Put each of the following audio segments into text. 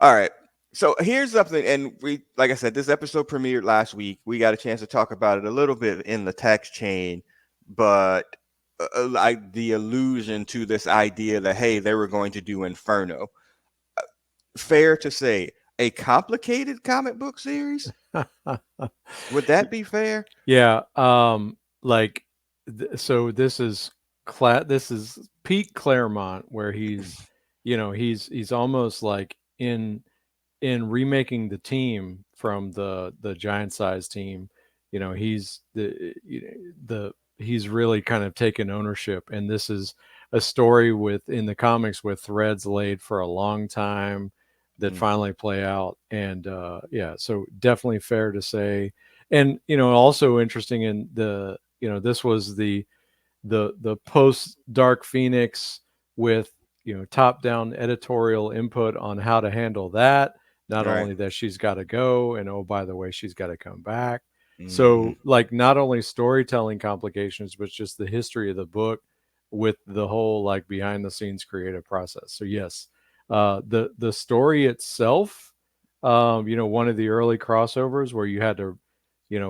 All right. So here's something, and we, like I said, this episode premiered last week. We got a chance to talk about it a little bit in the text chain, but like the allusion to this idea that hey, they were going to do Inferno. Fair to say, a complicated comic book series. Would that be fair? Yeah, like so this is Pete Claremont where he's almost like in remaking the team from the giant size team. He's the he's really kind of taken ownership, and this is a story with in the comics with threads laid for a long time that Mm-hmm. finally play out. And yeah, so definitely fair to say. And also interesting in the this was the post Dark Phoenix with top down editorial input on how to handle that. Not Right. only that she's got to go, and oh by the way, she's got to come back. Mm-hmm. So like not only storytelling complications, but just the history of the book with the whole like behind the scenes creative process. So yes, the story itself, one of the early crossovers where you had to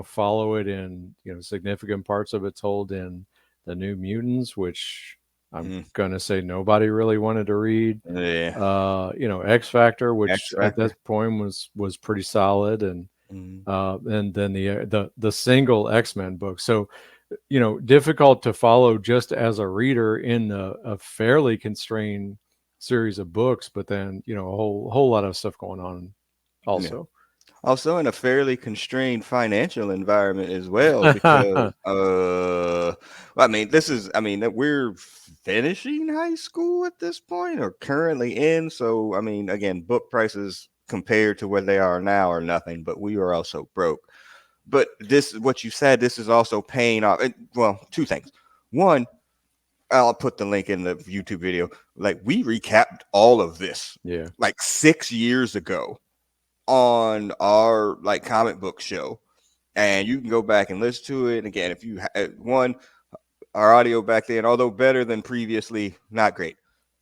follow it in significant parts of it told in the New Mutants, which I'm Mm-hmm. gonna say nobody really wanted to read. Yeah. X Factor, X which at Factor. that point was pretty solid, Mm-hmm. and then the single X-Men book. So difficult to follow just as a reader in a fairly constrained series of books, but then a whole lot of stuff going on Yeah. also. Also in a fairly constrained financial environment as well, because I mean, that we're finishing high school at this point or currently in. So I mean, again, book prices compared to where they are now are nothing, but we are also broke. But this, what you said, this is also paying off. Well, two things. One, I'll put the link in the YouTube video. Like, we recapped all of this Yeah. like 6 years ago on our like comic book show, and you can go back and listen to it again. If you one, our audio back then, although better than previously, not great.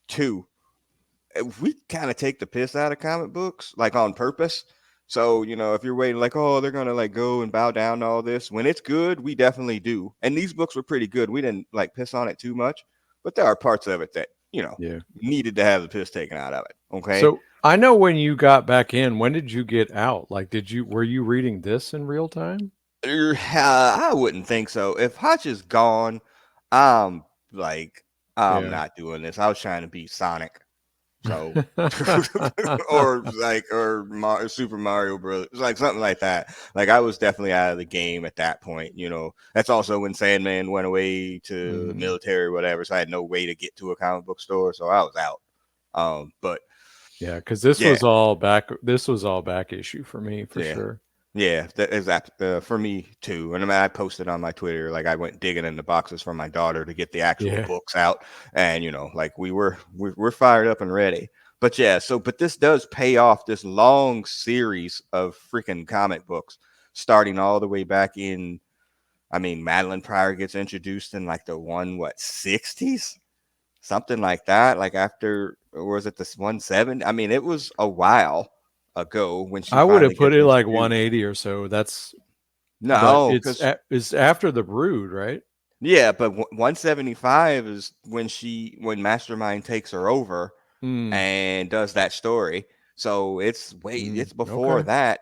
Two, we kind of take the piss out of comic books like on purpose. So if you're waiting like, oh, they're gonna like go and bow down to all this, when it's good, we definitely do. And these books were pretty good. We didn't like piss on it too much, but there are parts of it that Yeah. needed to have the piss taken out of it. Okay. So I know when you got back in, when did you get out? Like, were you reading this in real time? I wouldn't think so. If Hutch is gone, I'm like, I'm Yeah. not doing this. I was trying to beat Sonic, so or like Super Mario Brothers, like something like that. Like I was definitely out of the game at that point. That's also when Sandman went away to the Mhm. military, or whatever. So I had no way to get to a comic book store, so I was out. But Yeah, because this yeah, was all back. This was all back issue for me for yeah. sure. Yeah, that is that for me too. And I mean, I posted on my Twitter, like I went digging in the boxes for my daughter to get the actual Yeah. books out, and like we're fired up and ready. But yeah, but this does pay off this long series of freaking comic books, starting all the way back in. I mean, Madeline Pryor gets introduced in like the 60s, something like that. Like after, or was it this 170? I mean, it was a while ago when she I would finally have put gets it like introduced. 180 or so. But No, because it's after the Brood, right? yeah, but 175 is when Mastermind takes her over Mm, and does that story. So it's before okay. that.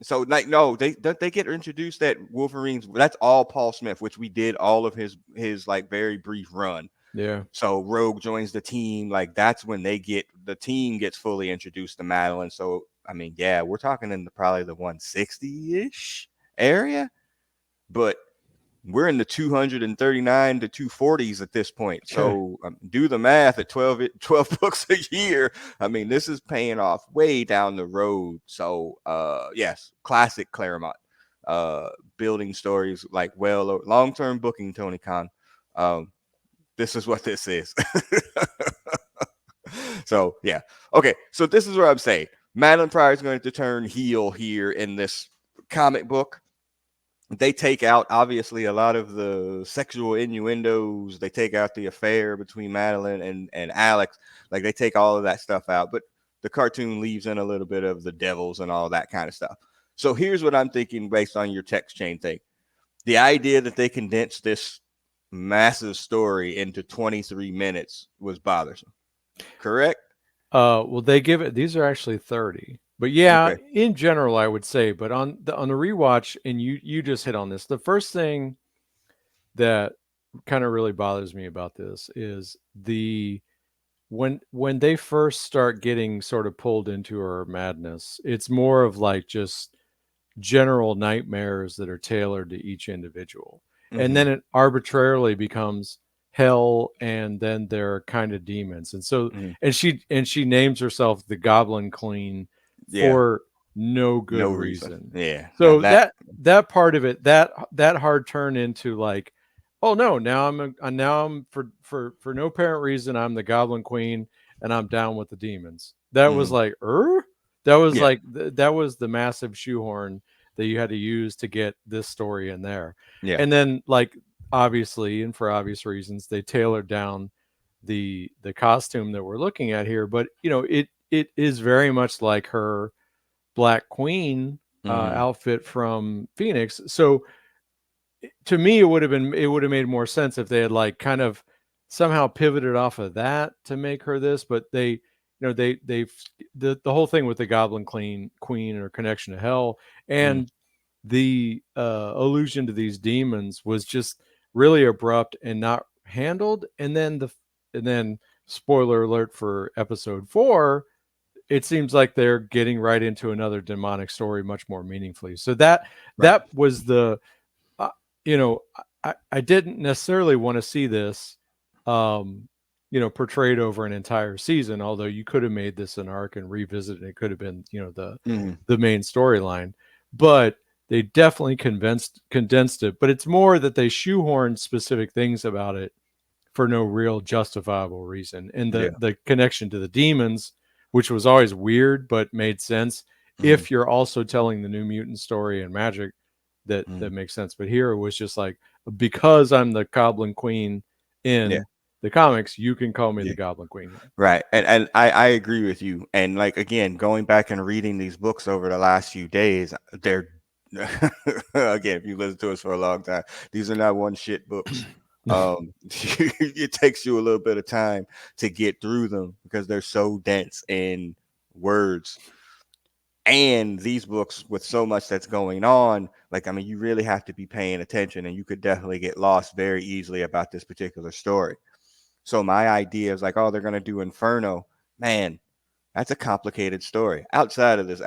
So like no, they get introduced at Wolverine's. That's all Paul Smith, which we did all of his like very brief run. Yeah. So Rogue joins the team. Like that's when the team gets fully introduced to Madeline. So I mean, yeah, we're talking in probably the 160-ish area, but we're in the 239 to 240s at this point. So do the math at 12 books a year. I mean, this is paying off way down the road. So, yes, classic Claremont. Uh, Building stories like long term booking, Tony Khan. Um, this is what this is. So, yeah. Okay. So, this is what I'm saying. Madeline Pryor is going to turn heel here in this comic book. They take out obviously a lot of the sexual innuendos. They take out the affair between Madeline and Alex. Like they take all of that stuff out. But the cartoon leaves in a little bit of the devils and all that kind of stuff. So here's what I'm thinking based on your text chain thing. The idea that they condensed this massive story into 23 minutes was bothersome. Correct? Well, they give it. These are actually 30, but yeah, Okay. in general, I would say. But on the rewatch, and you just hit on this. The first thing that kind of really bothers me about this is when they first start getting sort of pulled into her madness. It's more of like just general nightmares that are tailored to each individual. And Mm-hmm. then it arbitrarily becomes hell, and then they're kind of demons. And so Mm-hmm. and she names herself the Goblin Queen Yeah. for no good No reason. reason. Yeah. Now So that. that part of it, that hard turn into like, oh no, now I'm for no apparent reason, I'm the Goblin Queen and I'm down with the demons. That was Mm-hmm. like, that was Yeah. like that was the massive shoehorn that you had to use to get this story in there. Yeah. And then, like, obviously, and for obvious reasons, they tailored down the costume that we're looking at here. But it is very much like her Black Queen Mm-hmm. outfit from Phoenix. So to me, it would have made more sense if they had like kind of somehow pivoted off of that to make her this. But they've the whole thing with the Goblin Queen or connection to hell, Mm-hmm. and the allusion to these demons was just really abrupt and not handled. And then spoiler alert for episode 4, it seems like they're getting right into another demonic story much more meaningfully. So that Right. that was the uh, you know I didn't necessarily want to see this portrayed over an entire season, although you could have made this an arc and revisited it. It could have been Mm-hmm. the main storyline, but they definitely condensed it. But it's more that they shoehorned specific things about it for no real justifiable reason. And Yeah. the connection to the demons, which was always weird but made sense Mm-hmm. if you're also telling the New Mutant story and magic, Mm-hmm. that makes sense. But here it was just like, because I'm the Goblin Queen Yeah. in the comics, you can call me Yeah. the Goblin Queen. Right. And I agree with you. And like again, going back and reading these books over the last few days, they're again, if you listen to us for a long time, these are not one shit books. It takes you a little bit of time to get through them because they're so dense in words. And these books, with so much that's going on, like, I mean, you really have to be paying attention, and you could definitely get lost very easily about this particular story. So my idea is like, oh, they're going to do Inferno. Man, that's a complicated story. Outside of this